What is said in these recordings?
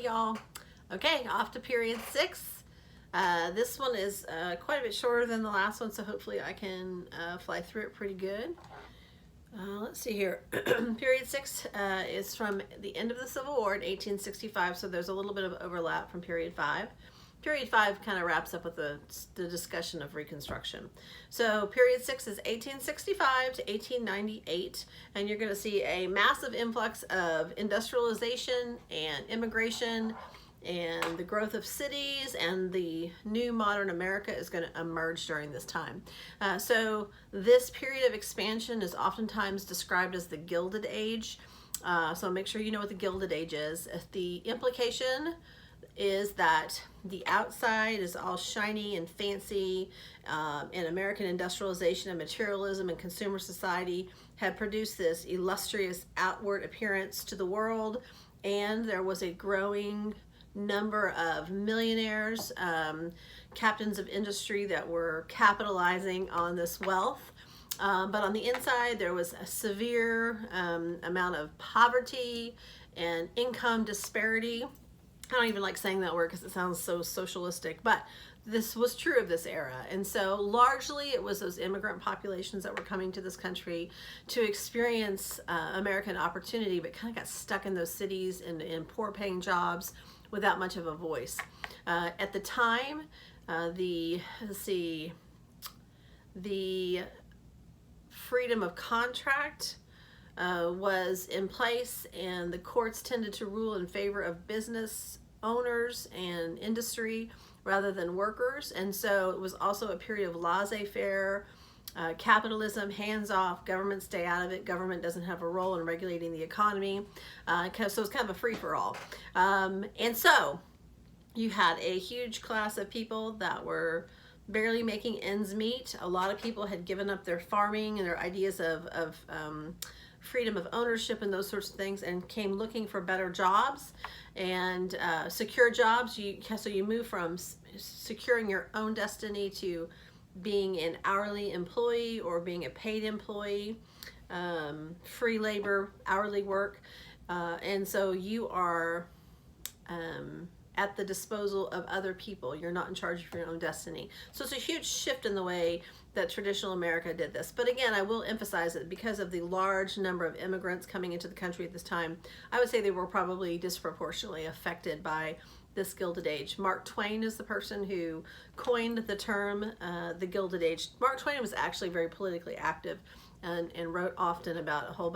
y'all. Okay, off to period 6. This one is quite a bit shorter than the last one, so hopefully I can fly through it pretty good. Let's see here. Period 6 is from the end of the Civil War in 1865, so there's a little bit of overlap from period 5. Period 5 kind of wraps up with the discussion of Reconstruction. So period 6 is 1865 to 1898, and you're going to see a massive influx of industrialization and immigration, and the growth of cities, and the new modern America is going to emerge during this time. So this period of expansion is oftentimes described as the Gilded Age. So make sure you know what the Gilded Age is. The implication is that the outside is all shiny and fancy, and American industrialization and materialism and consumer society had produced this illustrious outward appearance to the world, and there was a growing number of millionaires, captains of industry that were capitalizing on this wealth. But on the inside, there was a severe amount of poverty and income disparity. I don't even like saying that word because it sounds so socialistic, but this was true of this era. And so largely it was those immigrant populations that were coming to this country to experience American opportunity, but kind of got stuck in those cities and in poor paying jobs without much of a voice. At the time, the freedom of contract was in place, and the courts tended to rule in favor of business owners and industry rather than workers. And so it was also a period of laissez-faire, capitalism, hands-off, government stay out of it, government doesn't have a role in regulating the economy. So it's kind of a free-for-all. And so you had a huge class of people that were barely making ends meet. A lot of people had given up their farming and their ideas of freedom of ownership and those sorts of things, and came looking for better jobs and secure jobs. So you move from securing your own destiny to being an hourly employee or being a paid employee, free labor, hourly work. And so you are at the disposal of other people. You're not in charge of your own destiny. So it's a huge shift in the way that traditional America did this. But again, I will emphasize that because of the large number of immigrants coming into the country at this time, I would say they were probably disproportionately affected by this Gilded Age. Mark Twain is the person who coined the term the Gilded Age. Mark Twain was actually very politically active and wrote often about a whole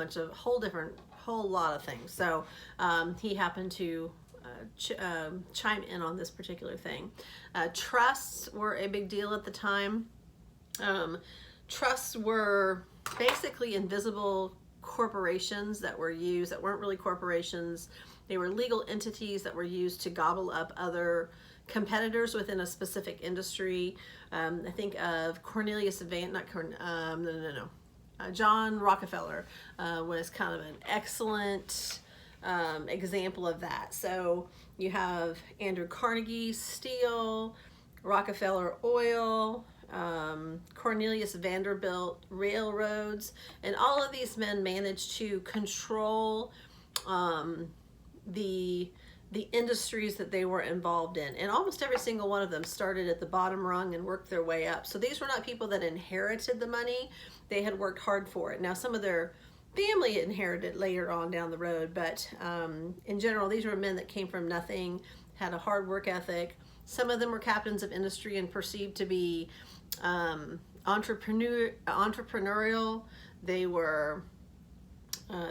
lot of things. So he happened to chime in on this particular thing. Trusts were a big deal at the time. Trusts were basically invisible corporations that were used, that weren't really corporations. They were legal entities that were used to gobble up other competitors within a specific industry. I think of John Rockefeller was kind of an excellent example of that. So you have Andrew Carnegie Steel, Rockefeller Oil, Cornelius Vanderbilt Railroads, and all of these men managed to control the industries that they were involved in. And almost every single one of them started at the bottom rung and worked their way up. So these were not people that inherited the money. They had worked hard for it. Now some of their family inherited later on down the road, but in general, these were men that came from nothing, had a hard work ethic. Some of them were captains of industry and perceived to be entrepreneurial. They were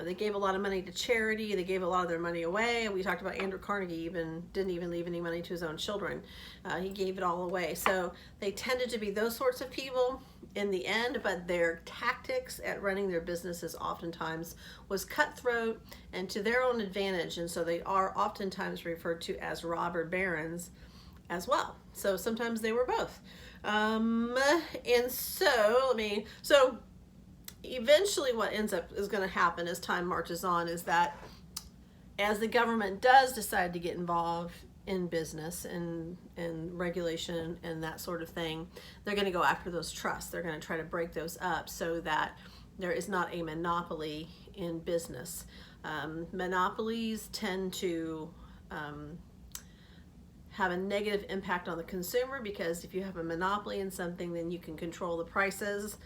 they gave a lot of money to charity. They gave a lot of their money away. We talked about Andrew Carnegie didn't even leave any money to his own children. He gave it all away. So they tended to be those sorts of people in the end, but their tactics at running their businesses oftentimes was cutthroat and to their own advantage. And so they are oftentimes referred to as robber barons as well. So sometimes they were both. And so eventually what is going to happen as time marches on is that as the government does decide to get involved in business and regulation and that sort of thing, they're going to go after those trusts. They're going to try to break those up so that there is not a monopoly in business. Monopolies tend to have a negative impact on the consumer, because if you have a monopoly in something, then you can control the prices.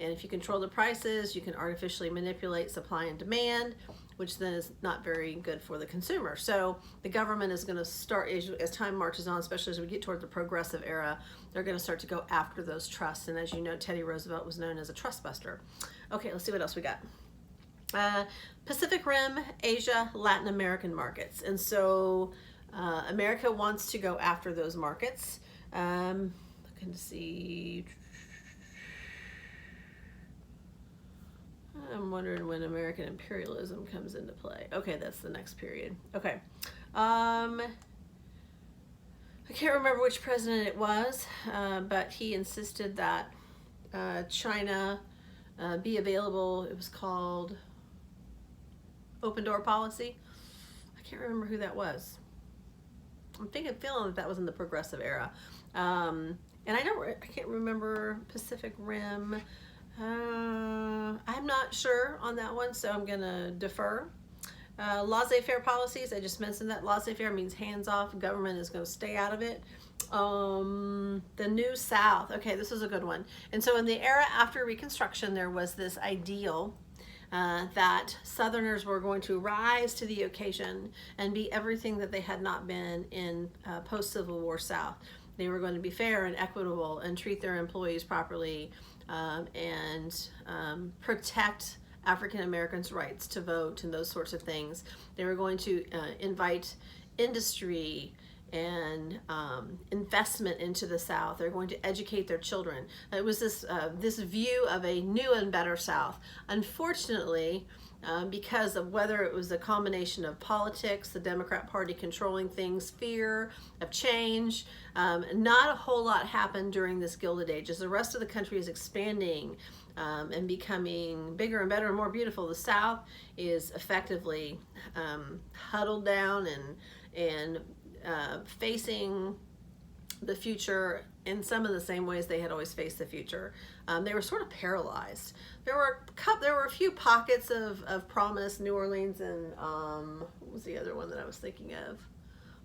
And if you control the prices, you can artificially manipulate supply and demand, which then is not very good for the consumer. So the government is going to start, as time marches on, especially as we get toward the progressive era, they're going to start to go after those trusts. And as you know, Teddy Roosevelt was known as a trust buster. Okay, let's see what else we got. Pacific Rim, Asia, Latin American markets. And so America wants to go after those markets. Looking to see... I'm wondering when American imperialism comes into play. Okay, that's the next period. Okay. I can't remember which president it was, but he insisted that China be available. It was called Open Door Policy. I can't remember who that was. I'm feeling that was in the progressive era. And I can't remember Pacific Rim. I'm not sure on that one, so I'm gonna defer. Laissez-faire policies, I just mentioned that. Laissez-faire means hands off, government is going to stay out of it. The New South, okay, this is a good one. And so in the era after Reconstruction, there was this ideal that Southerners were going to rise to the occasion and be everything that they had not been in post-Civil War South. They were going to be fair and equitable and treat their employees properly, and protect African Americans' rights to vote and those sorts of things. They were going to invite industry and investment into the South. They're going to educate their children. It was this view of a new and better South. Unfortunately, because of whether it was a combination of politics, the Democrat Party controlling things, fear of change, not a whole lot happened during this Gilded Age. As the rest of the country is expanding and becoming bigger and better and more beautiful, the South is effectively huddled down and facing the future in some of the same ways they had always faced the future. They were sort of paralyzed. There were a few pockets of promise, New Orleans and what was the other one that I was thinking of?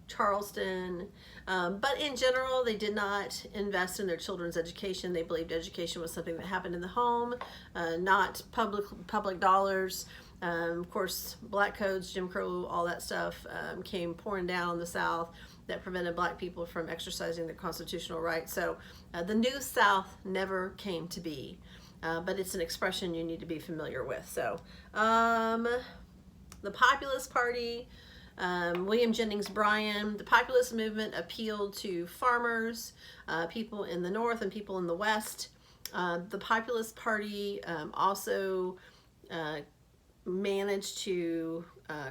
Charleston. But in general, they did not invest in their children's education. They believed education was something that happened in the home, not public dollars. Of course, black codes, Jim Crow, all that stuff came pouring down on the South that prevented black people from exercising their constitutional rights. So the New South never came to be, but it's an expression you need to be familiar with. So the Populist Party, William Jennings Bryan, the populist movement appealed to farmers, people in the North and people in the West. The Populist Party also managed to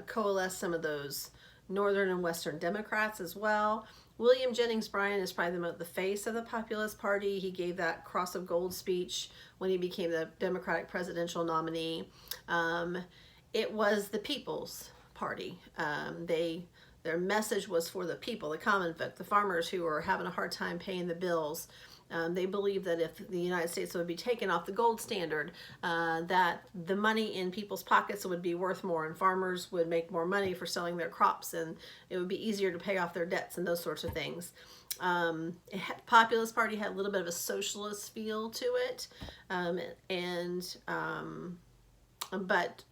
coalesce some of those Northern and Western Democrats as well. William Jennings Bryan is probably the face of the Populist Party. He gave that Cross of Gold speech when he became the Democratic presidential nominee. It was the People's Party. Their message was for the people, the common folk, the farmers who were having a hard time paying the bills. They believed that if the United States would be taken off the gold standard, that the money in people's pockets would be worth more and farmers would make more money for selling their crops, and it would be easier to pay off their debts and those sorts of things. Populist Party had a little bit of a socialist feel to it, but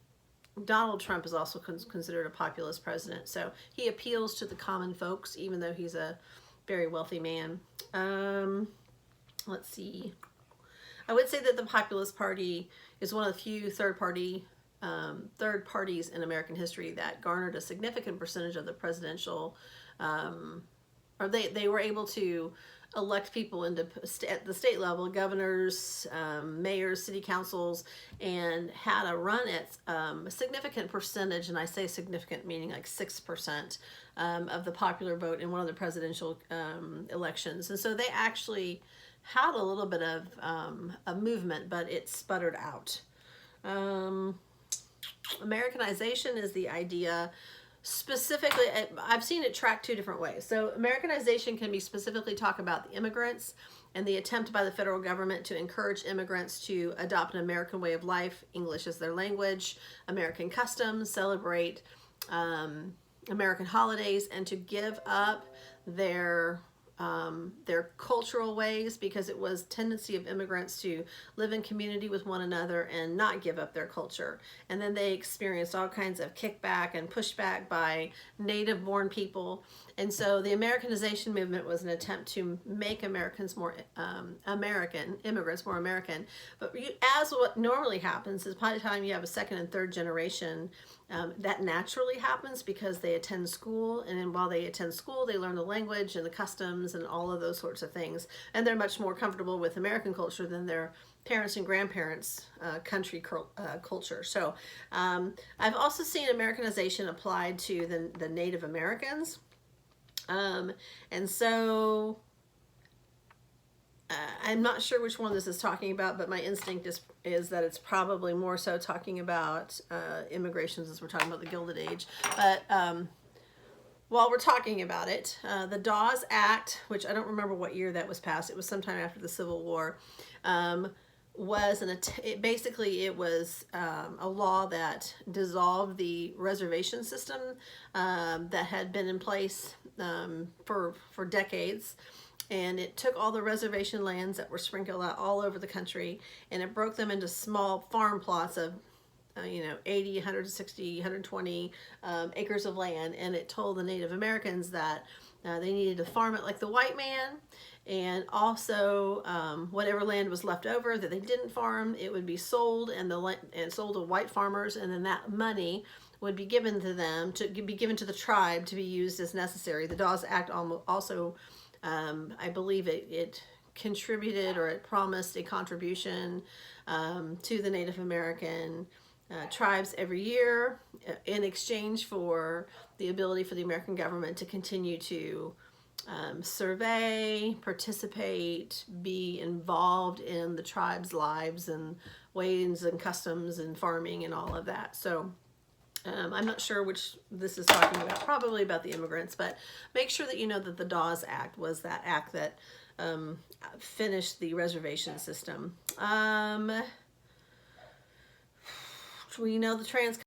Donald Trump is also considered a populist president, so he appeals to the common folks, even though he's a very wealthy man. Let's see. I would say that the Populist Party is one of the few third parties in American history that garnered a significant percentage of the presidential, or they were able to elect people into at the state level, governors, mayors, city councils, and had a run at a significant percentage, and I say significant meaning like 6% of the popular vote in one of the presidential elections. And so they actually had a little bit of a movement, but it sputtered out. Americanization is the idea. Specifically, I've seen it tracked two different ways. So Americanization can be specifically talk about the immigrants and the attempt by the federal government to encourage immigrants to adopt an American way of life, English as their language, American customs, celebrate American holidays and to give up their cultural ways, because it was tendency of immigrants to live in community with one another and not give up their culture. And then they experienced all kinds of kickback and pushback by native born people. And so the Americanization movement was an attempt to make Americans more American, immigrants more American. But as what normally happens is by the time you have a second and third generation, that naturally happens because they attend school, and then while they attend school, they learn the language and the customs and all of those sorts of things, and they're much more comfortable with American culture than their parents and grandparents' country culture. So I've also seen Americanization applied to the Native Americans, and so I'm not sure which one this is talking about, but my instinct is that it's probably more so talking about immigrations, as we're talking about the Gilded Age. But while we're talking about it, the Dawes Act, which I don't remember what year that was passed, it was sometime after the Civil War, was basically it was a law that dissolved the reservation system that had been in place for decades. And it took all the reservation lands that were sprinkled out all over the country, and it broke them into small farm plots of 80, 160, 120 acres of land. And it told the Native Americans that they needed to farm it like the white man, and also whatever land was left over that they didn't farm, it would be sold and sold to white farmers, and then that money would be given to them, to be given to the tribe to be used as necessary. The Dawes Act also I believe it contributed, or it promised a contribution to the Native American tribes every year in exchange for the ability for the American government to continue to survey, participate, be involved in the tribe's lives and ways and customs and farming and all of that. So I'm not sure which this is talking about, probably about the immigrants, but make sure that you know that the Dawes Act was that act that finished the reservation system. We know the trans